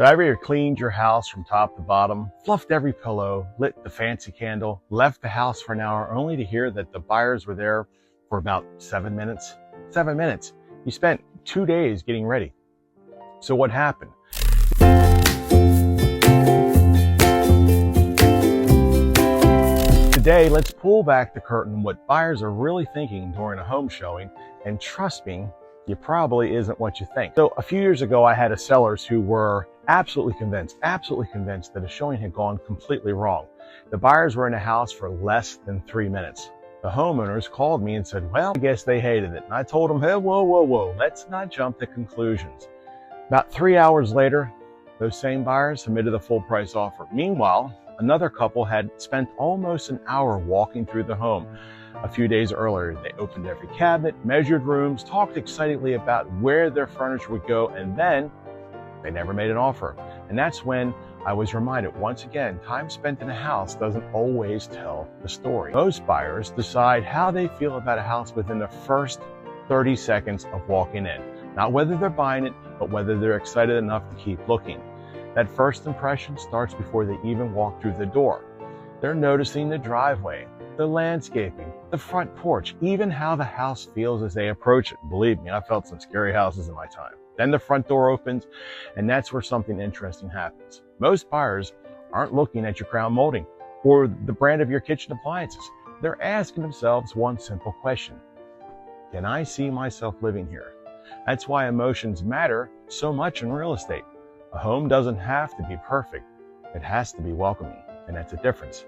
So have you ever cleaned your house from top to bottom, fluffed every pillow, lit the fancy candle, left the house for an hour only to hear that the buyers were there for about 7 minutes? 7 minutes. You spent 2 days getting ready. So what happened? Today, let's pull back the curtain on what buyers are really thinking during a home showing, and trust me, it probably isn't what you think. So a few years ago, I had sellers who were absolutely convinced that a showing had gone completely wrong. The buyers were in a house for less than 3 minutes. The homeowners called me and said, well, I guess they hated it. And I told them, hey, whoa, let's not jump to conclusions. About 3 hours later, those same buyers submitted a full price offer. Meanwhile, another couple had spent almost an hour walking through the home. A few days earlier, they opened every cabinet, measured rooms, talked excitedly about where their furniture would go, and then they never made an offer. And that's when I was reminded, once again, time spent in a house doesn't always tell the story. Most buyers decide how they feel about a house within the first 30 seconds of walking in. Not whether they're buying it, but whether they're excited enough to keep looking. That first impression starts before they even walk through the door. They're noticing the driveway, the landscaping, the front porch, even how the house feels as they approach it. Believe me, I felt some scary houses in my time. Then the front door opens, and that's where something interesting happens. Most buyers aren't looking at your crown molding or the brand of your kitchen appliances. They're asking themselves one simple question: can I see myself living here? That's why emotions matter so much in real estate. A home doesn't have to be perfect. It has to be welcoming, and that's a difference.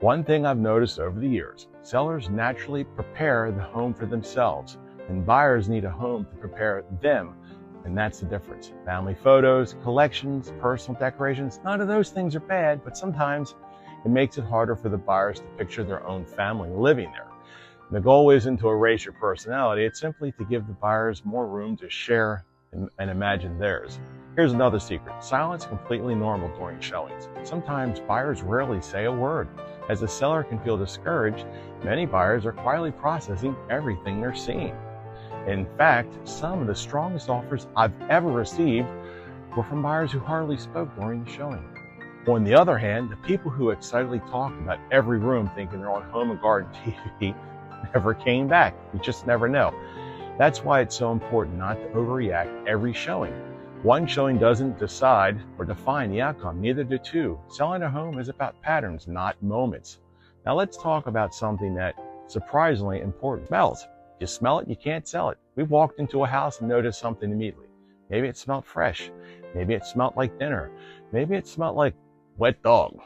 One thing I've noticed over the years, sellers naturally prepare the home for themselves, and buyers need a home to prepare them, and that's the difference. Family photos, collections, personal decorations, none of those things are bad, but sometimes it makes it harder for the buyers to picture their own family living there. The goal isn't to erase your personality, it's simply to give the buyers more room to share and imagine theirs. Here's another secret. Silence is completely normal during showings. Sometimes buyers rarely say a word. As a seller can feel discouraged, many buyers are quietly processing everything they're seeing. In fact, some of the strongest offers I've ever received were from buyers who hardly spoke during the showing. On the other hand, the people who excitedly talked about every room thinking they're on Home and Garden TV never came back. You just never know. That's why it's so important not to overreact every showing. One showing doesn't decide or define the outcome, neither do two. Selling a home is about patterns, not moments. Now let's talk about something that surprisingly important: smells. You smell it, you can't sell it. We walked into a house and noticed something immediately. Maybe it smelled fresh. Maybe it smelled like dinner. Maybe it smelled like wet dog.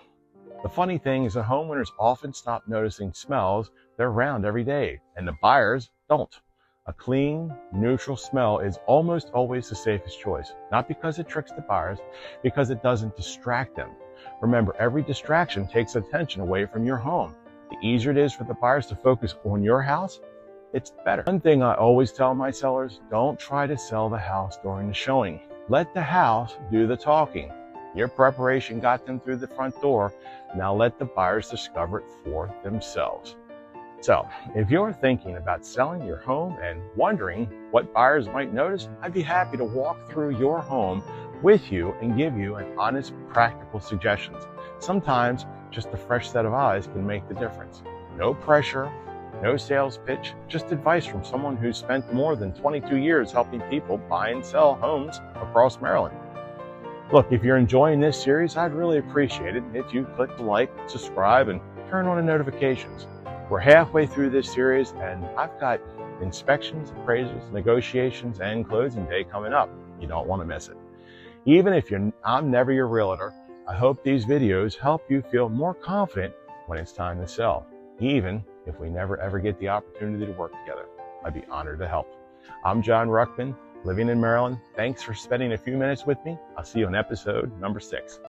The funny thing is that homeowners often stop noticing smells they're around every day, and the buyers don't. A clean, neutral smell is almost always the safest choice, not because it tricks the buyers, because it doesn't distract them. Remember, every distraction takes attention away from your home. The easier it is for the buyers to focus on your house, it's better. One thing I always tell my sellers: don't try to sell the house during the showing. Let the house do the talking. Your preparation got them through the front door. Now let the buyers discover it for themselves. So, if you're thinking about selling your home and wondering what buyers might notice, I'd be happy to walk through your home with you and give you an honest, practical suggestions. Sometimes just a fresh set of eyes can make the difference. No pressure, no sales pitch, just advice from someone who's spent more than 22 years helping people buy and sell homes across Maryland. Look, if you're enjoying this series, I'd really appreciate it if you click the like, subscribe, and turn on the notifications. We're halfway through this series, and I've got inspections, appraisals, negotiations, and closing day coming up. You don't want to miss it. Even if I'm never your realtor, I hope these videos help you feel more confident when it's time to sell. Even if we never ever get the opportunity to work together, I'd be honored to help. I'm John Ruckman, living in Maryland. Thanks for spending a few minutes with me. I'll see you on episode number 6.